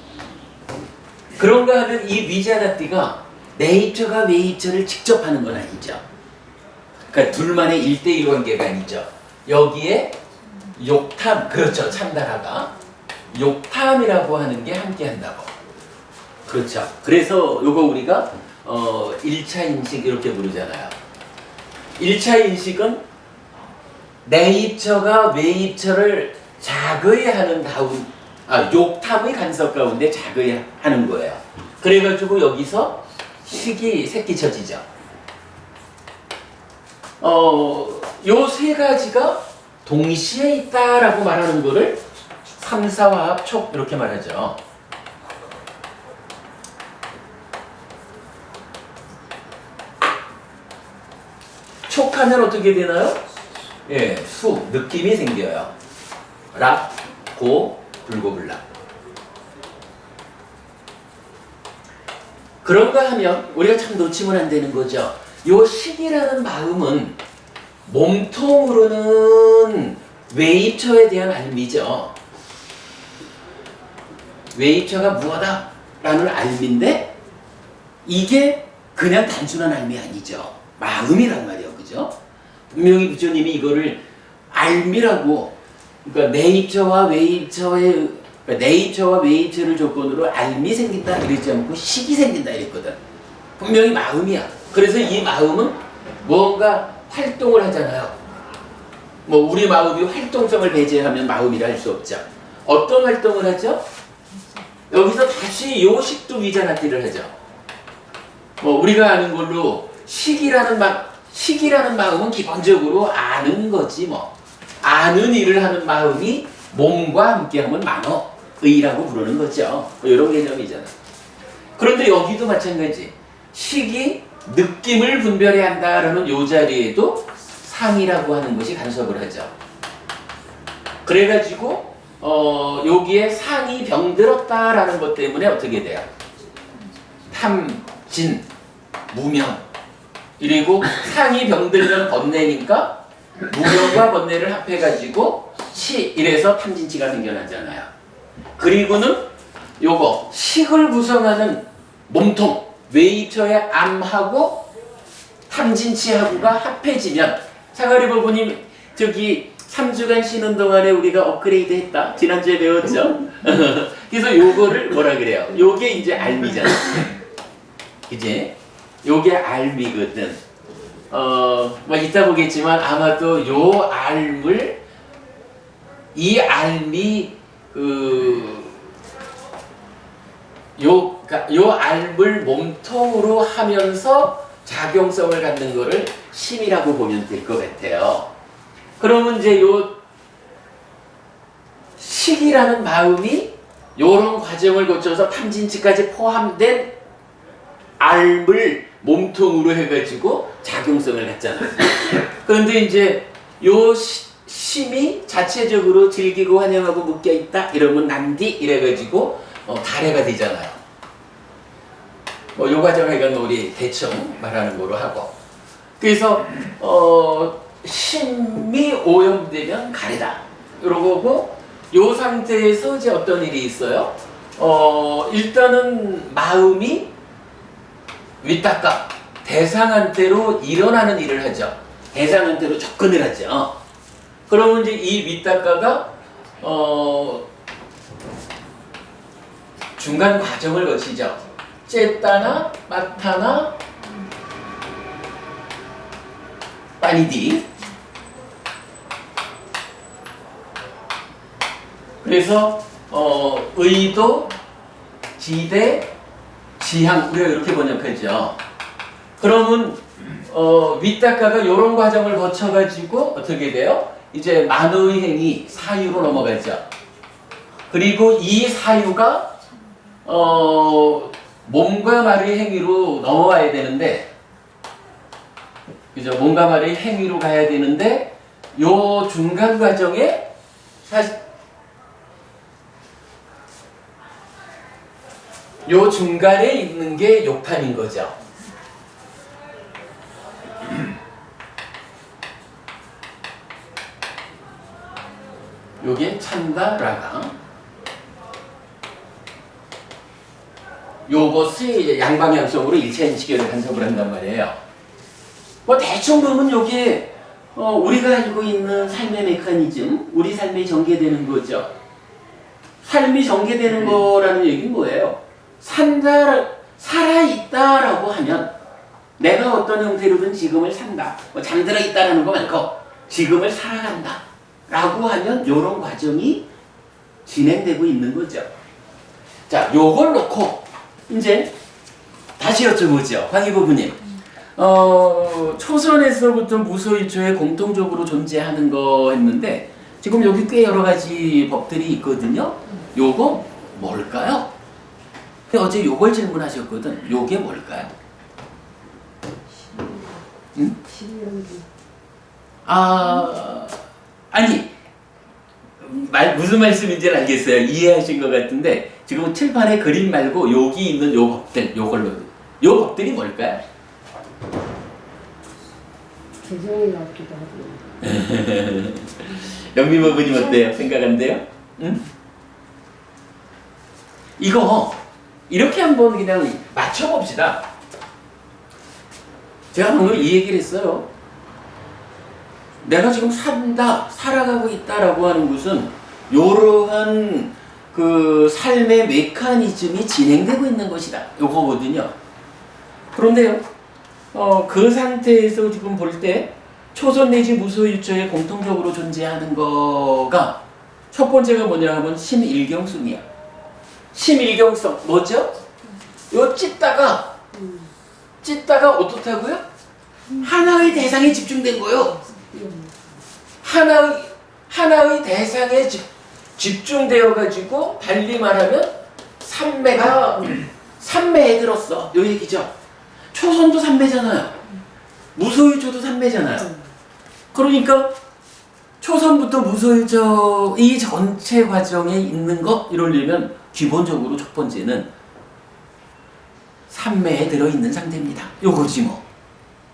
그런가 하면 이 위자나띠가 네이처가 웨이처를 직접 하는 건 아니죠. 그러니까 둘만의 1대1 관계가 아니죠. 여기에 욕탐, 그렇죠. 참다라가 욕탐이라고 하는 게 함께 한다고. 그렇죠. 그래서 요거 우리가 1차 인식 이렇게 부르잖아요. 1차 인식은 네이처가 웨이처를 자거해하는 욕탐의 간섭 가운데 자거해하는 거예요. 그래가지고 여기서 식이 새끼쳐지죠. 요 세 가지가 동시에 있다라고 말하는 거를 삼사화합 촉 이렇게 말하죠. 촉하면 어떻게 되나요? 예, 수, 느낌이 생겨요. 락, 고, 불고불락. 그런가 하면 우리가 참 놓치면 안 되는 거죠. 요 식이라는 마음은 몸통으로는 웨이처에 대한 알미죠. 웨이처가 무엇다? 라는 알미인데 이게 그냥 단순한 알미 아니죠. 마음이란 말이에요. 그죠? 분명히 부처님이 이거를 알미라고, 그러니까 네이처와 웨이처를 조건으로 알미 생긴다 이랬지 않고 식이 생긴다 이랬거든. 분명히 마음이야. 그래서 이 마음은 뭔가 활동을 하잖아요. 뭐 우리 마음이 활동성을 배제하면 마음이라 할 수 없죠. 어떤 활동을 하죠? 여기서 다시 요 식도 위자나띠를 하죠. 뭐 우리가 아는 걸로 식이라는 마음은 기본적으로 아는 거지 뭐. 아는 일을 하는 마음이 몸과 함께하면 만어의라고 부르는 거죠. 뭐 이런 개념이잖아. 그런데 여기도 마찬가지. 식이 느낌을 분별해야 한다라는 요 자리에도 상이라고 하는 것이 간섭을 하죠. 그래가지고 여기에 상이 병들었다라는 것 때문에 어떻게 돼요? 탐진, 무명. 그리고 상이 병들면 번뇌니까 무명과 번뇌를 합해가지고 치, 이래서 탐진치가 생겨나잖아요. 그리고는 요거 식을 구성하는 몸통, 웨이처의 암하고 탐진치하고가 합해지면, 사가리 부부님 저기 3주간 쉬는 동안에 우리가 업그레이드 했다. 지난주에 배웠죠? 그래서 요거를 뭐라 그래요? 요게 이제 알미잖아. 그지? 요게 알미거든. 뭐 이따 보겠지만 아마도 요 알을, 이 알미 요 알을 몸통으로 하면서 작용성을 갖는 거를 심이라고 보면 될 것 같아요. 그러면 이제 요 식이라는 마음이 요런 과정을 거쳐서 탐진치까지 포함된 알을 몸통으로 해가지고 작용성을 갖잖아요. 그런데 이제 요 심이 자체적으로 즐기고 환영하고 묶여있다 이러면 난디 이래가지고 가래가 되잖아요. 뭐 요 과정을 이건 우리 대충 말하는 거로 하고. 그래서 심이 오염되면 가래다. 이러고 요 상태에서 이제 어떤 일이 있어요? 일단은 마음이 윗닦아 대상한테로 일어나는 일을 하죠. 대상한테로 접근을 하죠. 그러면 이제 이 윗닦아가 중간 과정을 거치죠. 쨌다나 마타나 빠니디. 그래서 의도, 지대, 지향 우리가 이렇게 번역하죠. 그러면 윗닦아가 이런 과정을 거쳐가지고 어떻게 돼요? 이제 만의 행위 사유로 넘어가죠. 그리고 이 사유가 몸과 말의 행위로 넘어와야 되는데, 그죠? 몸과 말의 행위로 가야 되는데, 요 중간 과정에 사실 요 중간에 있는 게 욕탄인 거죠. 요게 찬다 라가. 요것이 이제 양방향성으로 일체인식을 간섭을 한단 말이에요. 뭐 대충 보면 요게 우리가 알고 있는 삶의 메커니즘, 우리 삶이 전개되는 거죠. 삶이 전개되는 거라는 얘기는 뭐예요? 살아있다라고 하면 내가 어떤 형태로든 지금을 산다. 뭐 잠들어 있다라는 거 말고 지금을 살아간다 라고 하면 요런 과정이 진행되고 있는 거죠. 자, 요걸 놓고 이제 다시 여쭤보죠. 황희 부부님. 초선에서부터 무소유초에 공통적으로 존재하는 거 했는데 지금 여기 꽤 여러 가지 법들이 있거든요. 요거 뭘까요? 어제 요걸 질문하셨거든. 요게 뭘까요? 응? 아니 무슨 말씀인지는 알겠어요. 이해하신 것 같은데 지금 칠판에 그림 말고 여기 있는 요 법들, 요걸로 요 법들이 뭘까요? 개정이 나기도 하고. 영미 부부님 어때요? 생각한대요? 응? 이거 이렇게 한번 그냥 맞춰봅시다. 제가 방금 이 얘기를 했어요. 내가 지금 산다, 살아가고 있다라고 하는 것은 이러한 그 삶의 메커니즘이 진행되고 있는 것이다. 요거거든요. 그런데요, 그 상태에서 지금 볼 때 초선 내지 무소유초에 공통적으로 존재하는 거가 첫 번째가 뭐냐 하면 심일경성이야. 심일경성 뭐죠? 요 찢다가 어떻다고요? 하나의 대상에 집중된 거요. 하나의 대상에 집중되어 가지고 달리 말하면 삼매에 들었어. 요 얘기죠. 초선도 삼매잖아요. 무소유초도 삼매잖아요. 그러니까 초선부터 무소유초 이 전체 과정에 있는 거 이러려면 기본적으로 첫 번째는 삼매에 들어있는 상태입니다. 요거지 뭐.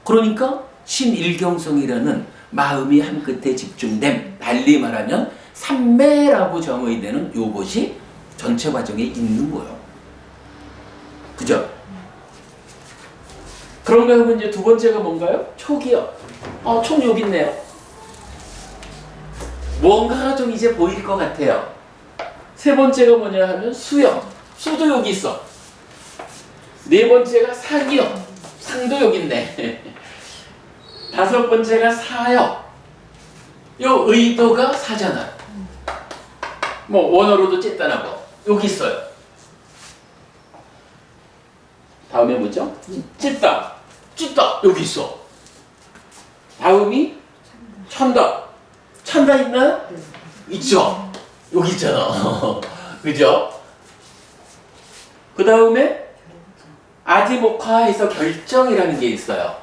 그러니까 심일경성이라는 마음이 한 끝에 집중됨, 달리 말하면 삼매라고 정의되는 요것이 전체 과정에 있는 거예요. 그죠? 그런가 하면 이제 두 번째가 뭔가요? 촉이요. 촉 여기 있네요. 뭔가가 좀 이제 보일 것 같아요. 세 번째가 뭐냐 하면 수요. 수도 여기 있어. 네 번째가 상이요. 상도 여기 있네. 다섯 번째가 사요. 요 의도가 사잖아. 뭐 원어로도 쨌다나고 여기 있어요. 다음에 뭐죠? 찢다. 찢다. 여기 있어. 다음이 찬다. 찬다 있나요? 있죠. 여기 있잖아. 그죠? 그 다음에 아지목화에서 결정이라는 게 있어요.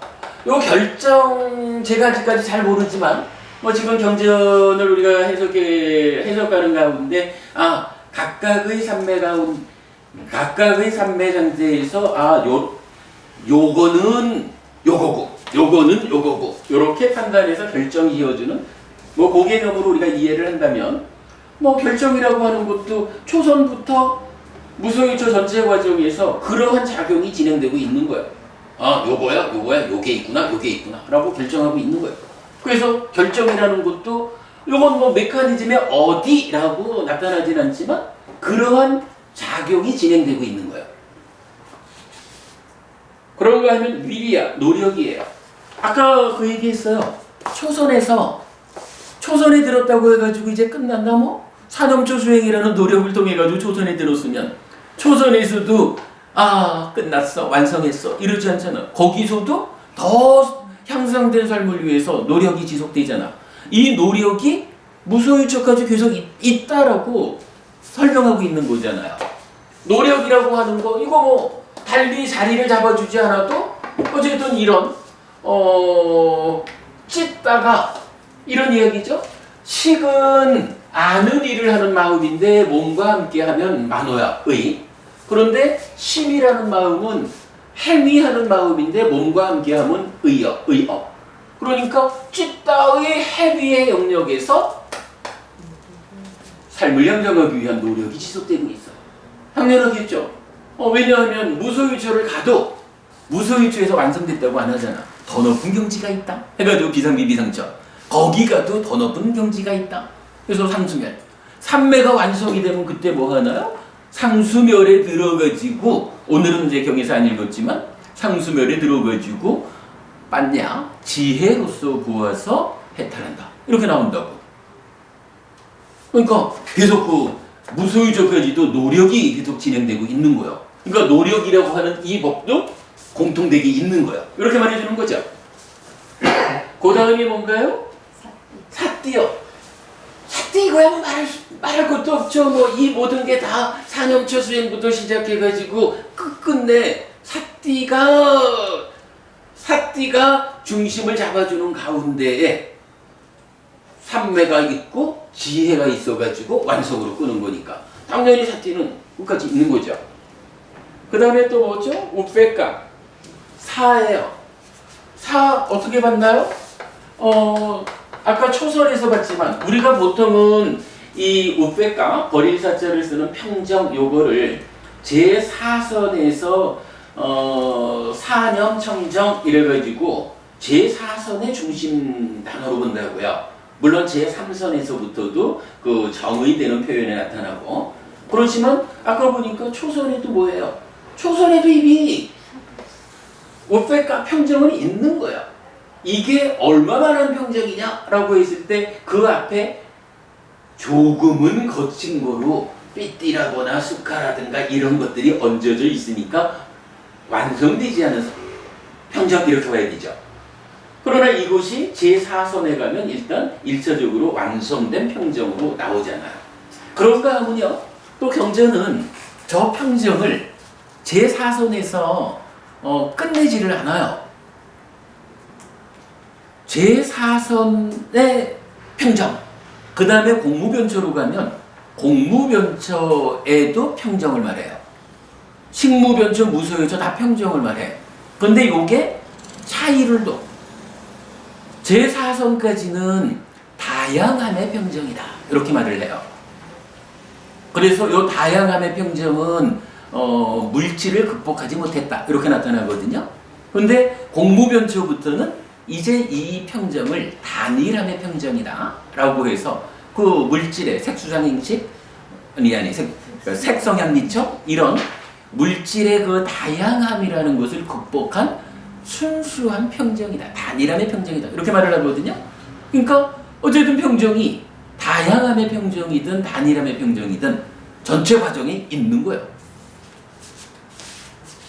요 결정 제가 아직까지 잘 모르지만 뭐 지금 경전을 우리가 해석하는 가운데 각각의 삼매 가운데 각각의 삼매 상태에서 요거는 요거고 요거는 요거고 요렇게 판단해서 결정이 이어주는 뭐 그 개념으로 우리가 이해를 한다면 뭐 결정이라고 하는 것도 초선부터 무소유초 전체 과정에서 그러한 작용이 진행되고 있는 거예요. 요거야 요게 있구나 라고 결정하고 있는 거예요. 그래서 결정이라는 것도 요건 뭐 메커니즘의 어디라고 나타나진 않지만 그러한 작용이 진행되고 있는 거예요. 그런가 하면 위리야, 노력이에요. 아까 그 얘기했어요. 초선에 들었다고 해가지고 이제 끝났나 뭐? 사념초 수행이라는 노력을 통해가지고 초선에 들었으면 초선에서도 끝났어, 완성했어 이러지 않잖아. 거기서도 더 향상된 삶을 위해서 노력이 지속되잖아. 이 노력이 무소유초까지 계속 있다라고 설명하고 있는 거잖아요. 노력이라고 하는 거 이거 뭐 달리 자리를 잡아주지 않아도 어쨌든 이런 찢다가 이런 이야기죠. 식은 아는 일을 하는 마음인데 몸과 함께하면 만호야 의. 그런데 심이라는 마음은 행위하는 마음인데 몸과 함께하면 의업. 그러니까 찢다의 행위의 영역에서 삶을 향정하기 위한 노력이 지속되고 있어요. 당연하겠죠. 왜냐하면 무소유초를 가도 무소유초에서 완성됐다고 안 하잖아. 더 높은 경지가 있다 해가지고 비상비비상처 거기 가도 더 높은 경지가 있다. 그래서 상수멸 삼매가 완성이 되면 그때 뭐 하나요? 상수멸에 들어가지고 오늘은 이제 경에서 안 읽었지만 상수멸에 들어가지고 빤냐 지혜로서 보아서 해탈한다 이렇게 나온다고. 그러니까 계속 그 무소유초까지도 노력이 계속 진행되고 있는 거예요. 그러니까 노력이라고 하는 이 법도 공통되게 있는 거예요. 이렇게 말해주는 거죠. 그 다음이 뭔가요? 사띠요. 사띠 이거야 뭐 말할 것도 없죠. 뭐 이 모든 게 다 사념초 수행부터 시작해가지고 끝끝내 사띠가 중심을 잡아주는 가운데에 삼매가 있고 지혜가 있어가지고 완성으로 끄는 거니까 당연히 사띠는 끝까지 있는 거죠. 그 다음에 또 뭐죠? 우페까 사예요. 사 어떻게 봤나요? 아까 초설에서 봤지만 우리가 보통은 이 우페까 버릴 사자를 쓰는 평정 요거를 제4선에서 사념 청정 이래가지고 제4선의 중심 단어로 본다고요. 물론 제3선에서부터도 그 정의 되는 표현에 나타나고 그렇지만 아까 보니까 초선에도 뭐예요? 초선에도 이미 우페까 평정은 있는 거예요. 이게 얼마만한 평정이냐라고 했을 때 그 앞에 조금은 거친 거로 삐띠라거나 수카라든가 이런 것들이 얹어져 있으니까 완성되지 않은 평정 이렇게 봐야 되죠. 그러나 이것이 제4선에 가면 일단 1차적으로 완성된 평정으로 나오잖아요. 그런가 하면요. 또 경전은 저 평정을 제4선에서 끝내지를 않아요. 제4선의 평정, 그 다음에 공무변처로 가면 공무변처에도 평정을 말해요. 식무변처, 무소유처 다 평정을 말해요. 근데 요게 차이를 둬. 제4선까지는 다양함의 평정이다. 이렇게 말을 해요. 그래서 요 다양함의 평정은 물질을 극복하지 못했다. 이렇게 나타나거든요. 근데 공무변처부터는 이제 이 평정을 단일함의 평정이다 라고 해서 그 물질의 색수상행식 색성향미처 이런 물질의 그 다양함이라는 것을 극복한 순수한 평정이다. 단일함의 평정이다. 이렇게 말을 하거든요. 그러니까 어쨌든 평정이 다양함의 평정이든 단일함의 평정이든 전체 과정이 있는 거예요.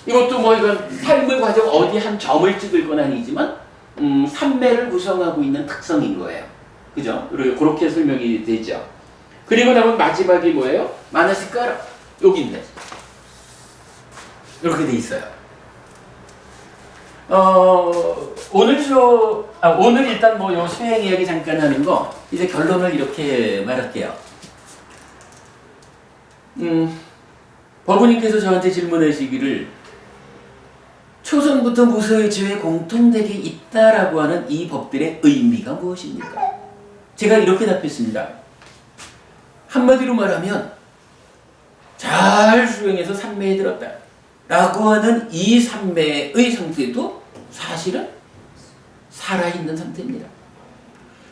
이것도 뭐 이건 삶의 과정 어디 한 점을 찍을 건 아니지만 삼매를 구성하고 있는 특성인 거예요. 그죠? 그렇게 설명이 되죠. 그리고 나면 마지막이 뭐예요? 마나시카라. 여기인데. 이렇게 돼 있어요. 오늘 일단 뭐 요 수행 이야기 잠깐 하는 거 이제 결론을 이렇게 말할게요. 법부님께서 저한테 질문하시기를 초선부터 무소유죄에 공통되게 있다라고 하는 이 법들의 의미가 무엇입니까? 제가 이렇게 답했습니다. 한마디로 말하면 잘 수행해서 삼매에 들었다 라고 하는 이 삼매의 상태도 사실은 살아있는 상태입니다.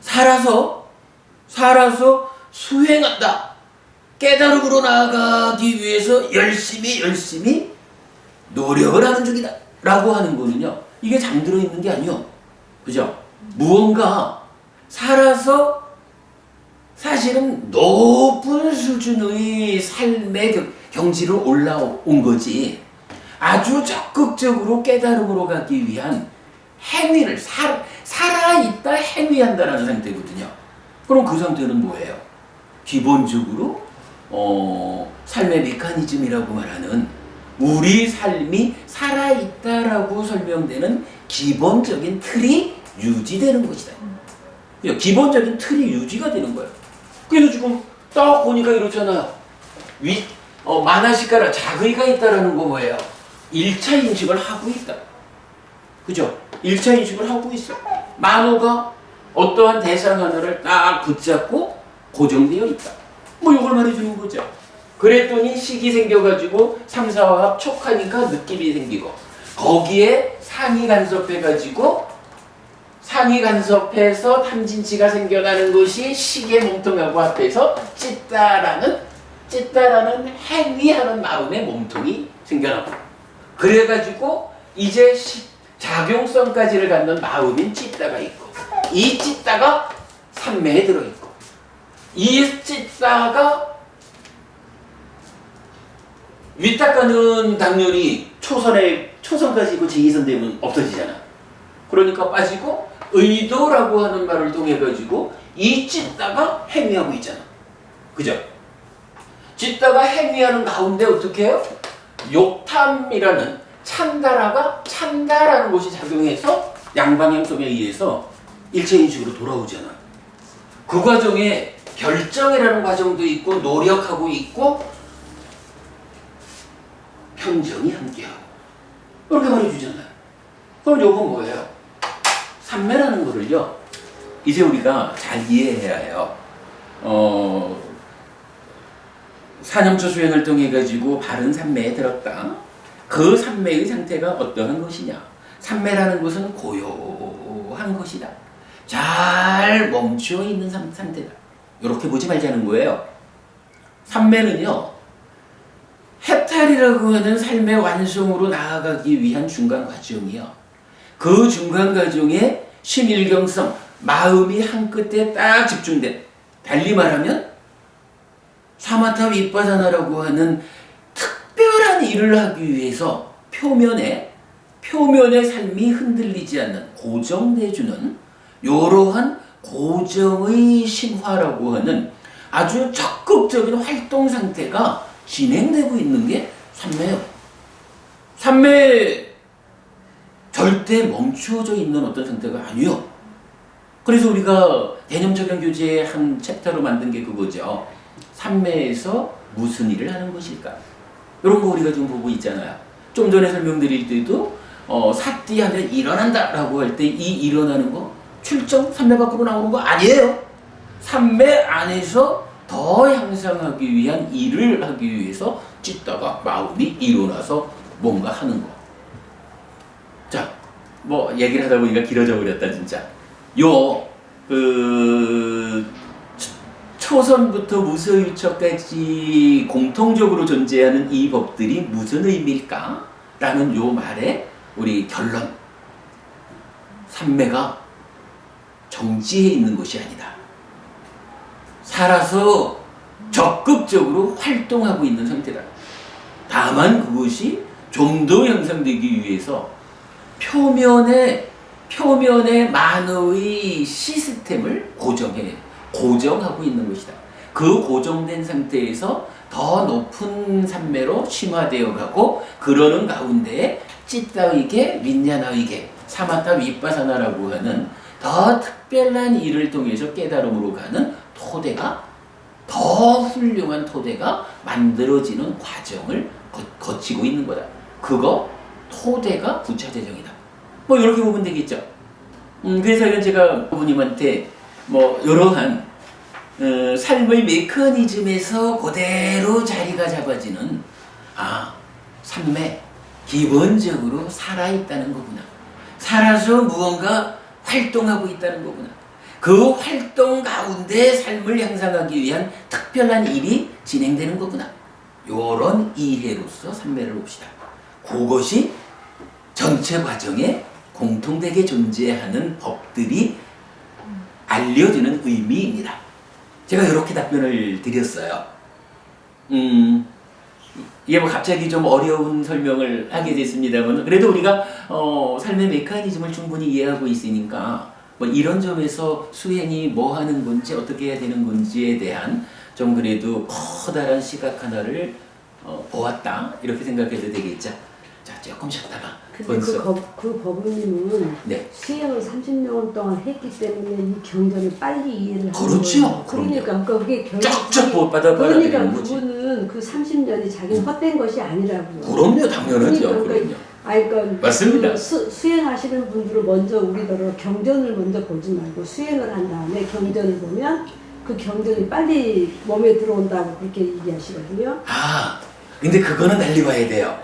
살아서 수행한다. 깨달음으로 나아가기 위해서 열심히 노력을 하는 중이다 라고 하는 거는요, 이게 잠들어 있는 게 아니요, 그죠? 무언가 살아서 사실은 높은 수준의 삶의 경지로 올라온 거지, 아주 적극적으로 깨달음으로 가기 위한 행위를 살아있다 행위한다라는 상태거든요. 그럼 그 상태는 뭐예요? 기본적으로 삶의 메커니즘이라고 말하는 우리 삶이 살아있다라고 설명되는 기본적인 틀이 유지되는 것이다. 기본적인 틀이 유지가 되는 거예요. 그래서 지금 딱 보니까 이렇잖아요. 만화시가라 자의가 있다라는 거 뭐예요? 1차 인식을 하고 있다. 그죠? 1차 인식을 하고 있어. 만호가 어떠한 대상 하나를 딱 붙잡고 고정되어 있다. 뭐 이걸 말해주는 거죠. 그랬더니 식이 생겨가지고 3, 4화합 촉하니까 느낌이 생기고, 거기에 상이 간섭해가지고 상이 간섭해서 탐진치가 생겨나는 것이 식의 몸통하고 합해서 찢다라는 행위하는 마음의 몸통이 생겨나고, 그래가지고 이제 작용성까지를 갖는 마음인 찢다가 있고, 이 찢다가 삼매에 들어있고, 이 찢다가 윗닦아는 당연히 초선까지 있고 제2선 되면 없어지잖아. 그러니까 빠지고 의도라고 하는 말을 통해 가지고 이 찢다가 행위하고 있잖아. 그죠? 찢다가 행위하는 가운데 어떻게 해요? 욕탐이라는 찬다라는 것이 작용해서 양방향성에 의해서 일체인식으로 돌아오잖아. 그 과정에 결정이라는 과정도 있고, 노력하고 있고, 평정이 함께하고, 이렇게 말해주잖아요. 그럼 요건 뭐예요? 삼매라는 거를요, 이제 우리가 잘 이해해야 해요. 사념초 수행을 통해 가지고 바른 삼매에 들었다. 그 삼매의 상태가 어떠한 것이냐? 삼매라는 것은 고요한 것이다. 잘 멈추어 있는 상태다. 이렇게 보지 말자는 거예요. 삼매는요, 해탈이라고 하는 삶의 완성으로 나아가기 위한 중간 과정이요. 그 중간 과정에 심일경성, 마음이 한 끝에 딱 집중된, 달리 말하면 사마타 윗바사나라고 하는 특별한 일을 하기 위해서 표면의 삶이 흔들리지 않는, 고정돼주는 이러한 고정의 심화라고 하는 아주 적극적인 활동 상태가 진행되고 있는 게 삼매예요. 삼매 절대 멈추어져 있는 어떤 상태가 아니요. 그래서 우리가 개념적용 교재의 한 챕터로 만든 게 그거죠. 삼매에서 무슨 일을 하는 것일까? 이런 거 우리가 지금 보고 있잖아요. 좀 전에 설명드릴 때도 사띠하면 일어난다 라고 할 때 이 일어나는 거 출정 삼매 밖으로 나오는 거 아니에요. 삼매 안에서 더 향상하기 위한 일을 하기 위해서 찢다가 마음이 일어나서 뭔가 하는 거. 자, 뭐 얘기를 하다 보니까 길어져 버렸다 진짜. 초선부터 무소유처까지 공통적으로 존재하는 이 법들이 무슨 의미일까? 라는 요 말에 우리 결론. 삼매가 정지해 있는 것이 아니다. 살아서 적극적으로 활동하고 있는 상태다. 다만 그것이 좀 더 향상되기 위해서 표면의 만의 시스템을 고정하고 있는 것이다. 그 고정된 상태에서 더 높은 삼매로 심화되어 가고, 그러는 가운데에 찌따의계, 민냐나의계, 사마타 윗바사나라고 하는 더 특별한 일을 통해서 깨달음으로 가는 토대가, 더 훌륭한 토대가 만들어지는 과정을 거치고 있는 거다. 그거 토대가 부차재정이다. 뭐 이렇게 보면 되겠죠. 그래서 제가 부모님한테 뭐 이러한 삶의 메커니즘에서 그대로 자리가 잡아지는 삶에 기본적으로 살아있다는 거구나. 살아서 무언가 활동하고 있다는 거구나. 그 활동 가운데 삶을 향상하기 위한 특별한 일이 진행되는 거구나. 요런 이해로서 삼매를 봅시다. 그것이 전체 과정에 공통되게 존재하는 법들이 알려주는 의미입니다. 제가 이렇게 답변을 드렸어요. 이게 뭐 갑자기 좀 어려운 설명을 하게 됐습니다만, 그래도 우리가 삶의 메커니즘을 충분히 이해하고 있으니까 뭐 이런 점에서 수행이 뭐 하는 건지 어떻게 해야 되는 건지에 대한 좀 그래도 커다란 시각 하나를 보았다, 이렇게 생각해도 되겠죠. 자, 조금 쉬었다가 근데 그 법무님은 네. 수행을 30년 동안 했기 때문에 이 경전을 빨리 이해를 하는 그렇죠. 거예요. 그러니까 그게 결국 쫙쫙 받아들이는 그러니까 거지. 그분은 그 30년이 자기는 헛된 것이 아니라고요. 그럼요, 당연하죠. 그러니까 그러니까 맞습니다. 그 수행하시는 분들은 먼저 우리더러 경전을 먼저 보지 말고 수행을 한 다음에 경전을 보면 그 경전이 빨리 몸에 들어온다고 그렇게 얘기하시거든요. 근데 그거는 달리 봐야 돼요.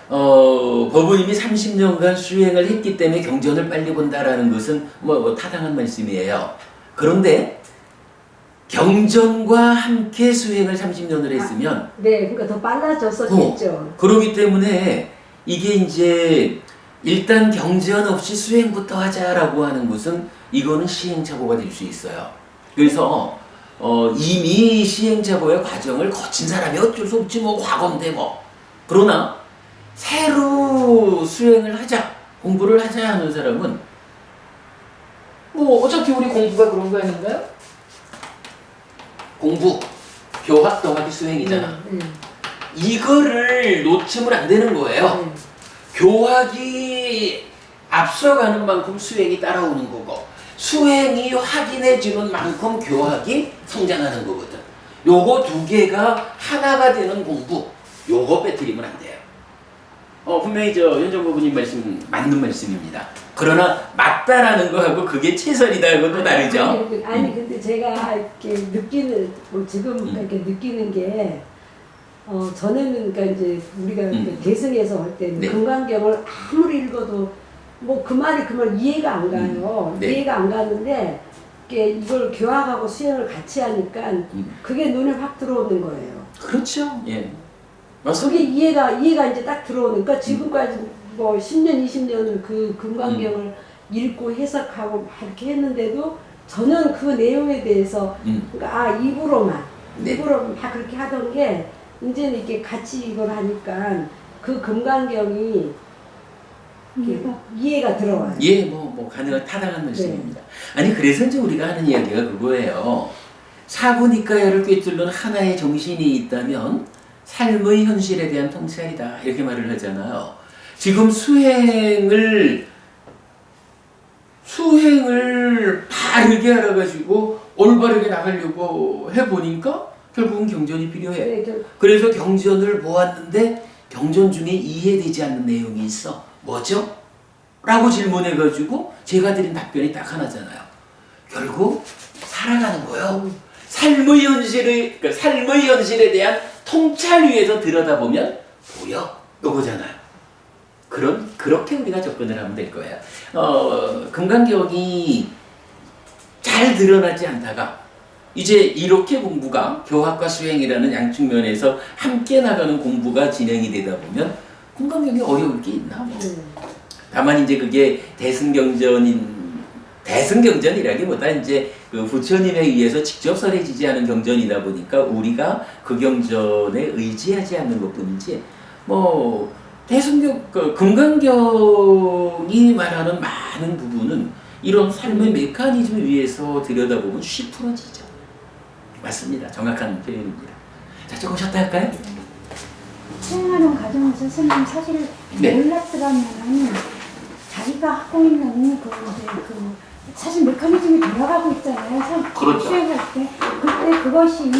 법부님이 30년간 수행을 했기 때문에 경전을 빨리 본다라는 것은 뭐 타당한 말씀이에요. 그런데 경전과 함께 수행을 30년을 했으면 네, 그러니까 더 빨라졌었겠죠. 그러기 때문에 이게 이제 일단 경전 없이 수행부터 하자라고 하는 것은 이거는 시행착오가 될 수 있어요. 그래서 이미 시행착오의 과정을 거친 사람이 어쩔 수 없지 뭐 과거인데 뭐. 그러나 새로 수행을 하자, 공부를 하자 하는 사람은 뭐 어차피 우리 공부가 그런 거 아닌가요? 공부, 교학 더하기 수행이잖아. 이거를 놓치면 안 되는 거예요. 교학이 앞서가는 만큼 수행이 따라오는 거고, 수행이 확인해 주는 만큼 교학이 성장하는 거거든. 요거 두 개가 하나가 되는 공부, 요거 빼뜨리면 안 돼요. 분명히 연정 부부님 말씀 맞는 말씀입니다. 그러나 맞다라는 거하고 그게 최선이다하고 또 다르죠. 아니 근데 제가 이렇게 느끼는 지금 이렇게 느끼는 게 전에는 그러니까 이제 우리가 대승에서 할 때는 네. 금강경을 아무리 읽어도 뭐 그 말 이해가 안 가요. 네. 이해가 안 가는데 이걸 교학하고 수행을 같이 하니까 그게 눈에 확 들어오는 거예요. 그렇죠. 예. 그게 이해가 이제 딱 들어오니까 지금까지 뭐 10년, 20년을 그 금강경을 읽고 해석하고 막 이렇게 했는데도 전혀 그 내용에 대해서 그러니까 입으로만 막 그렇게 하던 게 이제는 이렇게 같이 이걸 하니까 그 금강경이 이해가 들어와요. 예, 뭐 가능한 타당한 말씀입니다. 아니 그래서 이제 우리가 하는 이야기가 그거예요. 사부니까야를 꿰뚫는 하나의 정신이 있다면 삶의 현실에 대한 통찰이다, 이렇게 말을 하잖아요. 지금 수행을 바르게 알아가지고 올바르게 나가려고 해보니까 결국은 경전이 필요해. 그래서 경전을 보았는데 경전 중에 이해되지 않는 내용이 있어. 뭐죠? 라고 질문해가지고 제가 드린 답변이 딱 하나잖아요. 결국 살아가는 거예요. 삶의 현실에 대한 통찰 위에서 들여다보면 보여. 요거잖아요. 그렇게 우리가 접근을 하면 될 거예요. 금강경이 잘 드러나지 않다가 이제 이렇게 공부가 교학과 수행이라는 양측면에서 함께 나가는 공부가 진행이 되다 보면 금강경이 어려울 게 있나 뭐. 다만 이제 그게 대승경전이라기보다 이제 그 부처님에 의해서 직접 설해지지 않은 경전이다 보니까 우리가 그 경전에 의지하지 않는 것뿐이지 뭐 금강경이 말하는 많은 부분은 이런 삶의 메커니즘 위에서 들여다보면 쉽 풀어지죠. 맞습니다. 정확한 표현입니다. 자, 조금 쉬었다 할까요? 수행하는 과정에서 선생님 사실 몰랐더라면 자기가 하고 있는 사실 메커니즘이 돌아가고 있잖아요. 그렇죠. 수행할 때 그때 그것이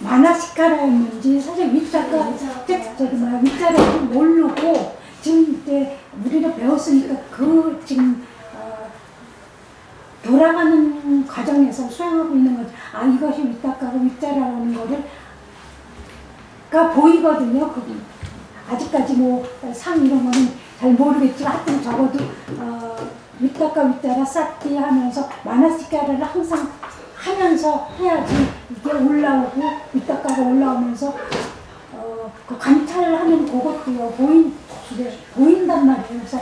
만화시카라였는지 사실 윗작가 저기 뭐야 밑자리를 모르고 지금 이제 우리가 배웠으니까 그 지금 돌아가는 과정에서 수행하고 있는 거죠. 아 이것이 밑닦아고 밑자라는 거를 보이거든요. 아직까지 뭐 상 이런 거는 잘 모르겠지만 하여튼 적어도 밑닦아 밑자라 쌓기 하면서 만화시가를 항상 하면서 해야지 이게 올라오고 밑닦아가 올라오면서 그 관찰을 하는 그것도요 보인단 말이에요. 그래서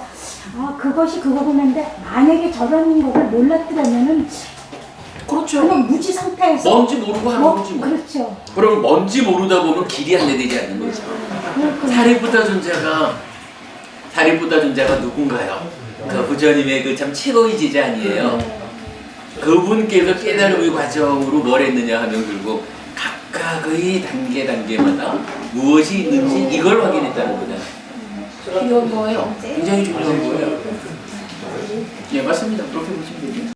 그것이 그거구나 했는데 만약에 저런 거를 몰랐더라면은 그렇죠. 그냥 무지 상태에서 뭔지 모르고 하는 거지 뭐. 그렇죠. 그럼 뭔지 모르다 보면 길이 안내되지 않는 거죠. 사리부타 존자가 누군가요? 그 부처님의 그 참 최고의 제자아니에요. 그분께서 깨달음의 과정으로 뭘 했느냐 하면 결국 각각의 단계마다 무엇이 있는지 이걸 확인했다는 거잖아요. 귀여운 거예요. 굉장히 중요한 거예요. 예, 맞습니다. 그렇게 보시면 되죠.